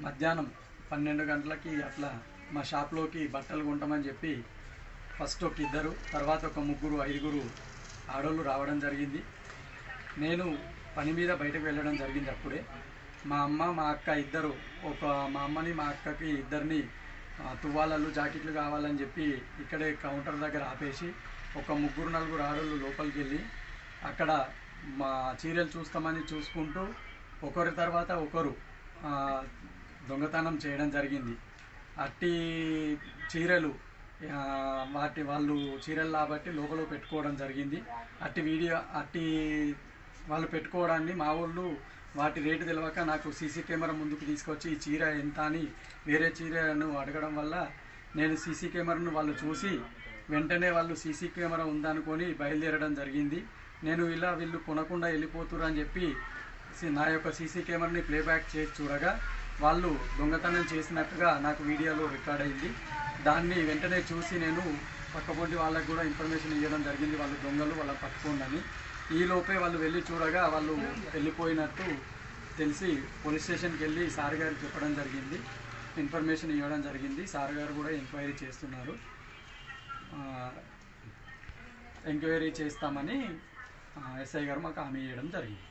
మధ్యాహ్నం 12 గంటలకి అట్లా మా షాప్లోకి బట్టలు కొంటామని చెప్పి ఫస్ట్ ఒక ఇద్దరు, తర్వాత ఒక ముగ్గురు ఐదుగురు ఆడోళ్ళు రావడం జరిగింది. నేను పని మీద బయటకు వెళ్ళడం జరిగింది. అప్పుడే మా అమ్మ మా అక్క ఇద్దరు, మా అమ్మని మా అక్కకి ఇద్దరిని తువ్వాలలు జాకెట్లు కావాలని చెప్పి ఇక్కడే కౌంటర్ దగ్గర ఆపేసి ఒక ముగ్గురు నలుగురు ఆడోళ్ళు లోపలికి వెళ్ళి అక్కడ మా చీరలు చూస్తామని చూసుకుంటూ ఒకరి తర్వాత ఒకరు దొంగతనం చేయడం జరిగింది. అట్టి చీరలు వాళ్ళు చీరలు కాబట్టి లోపల పెట్టుకోవడం జరిగింది. అట్టి వాళ్ళు పెట్టుకోవడాన్ని మా వాళ్ళు వాటి రేటు తెలియక నాకు సీసీ కెమెరా ముందుకు తీసుకొచ్చి ఈ చీర ఎంత అని వేరే చీరను అడగడం వల్ల నేను సీసీ కెమెరాను వాళ్ళు చూసి వెంటనే వాళ్ళు సీసీ కెమెరా ఉందనుకొని బయలుదేరడం జరిగింది. నేను వీళ్ళు కొనకుండా వెళ్ళిపోతురు అని చెప్పి నా యొక్క సీసీ కెమెరాని ప్లేబ్యాక్ చేసి చూడగా వాళ్ళు దొంగతనం చేసినట్టుగా నాకు వీడియోలో రికార్డ్ అయింది. దాన్ని వెంటనే చూసి నేను పక్కపొంటి వాళ్ళకు కూడా ఇన్ఫర్మేషన్ ఇవ్వడం జరిగింది, వాళ్ళు దొంగలు వాళ్ళని పట్టుకోండి. ఈలోపే వాళ్ళు వెళ్ళి చూడగా వాళ్ళు వెళ్ళిపోయినట్టు తెలిసి పోలీస్ స్టేషన్కి వెళ్ళి సార్ గారికి చెప్పడం జరిగింది, ఇన్ఫర్మేషన్ ఇవ్వడం జరిగింది. సార్ గారు కూడా ఎంక్వైరీ చేస్తున్నారు. ఎంక్వైరీ చేస్తామని ఎస్ఐ గారు మాకు హామీ ఇవ్వడం జరిగింది.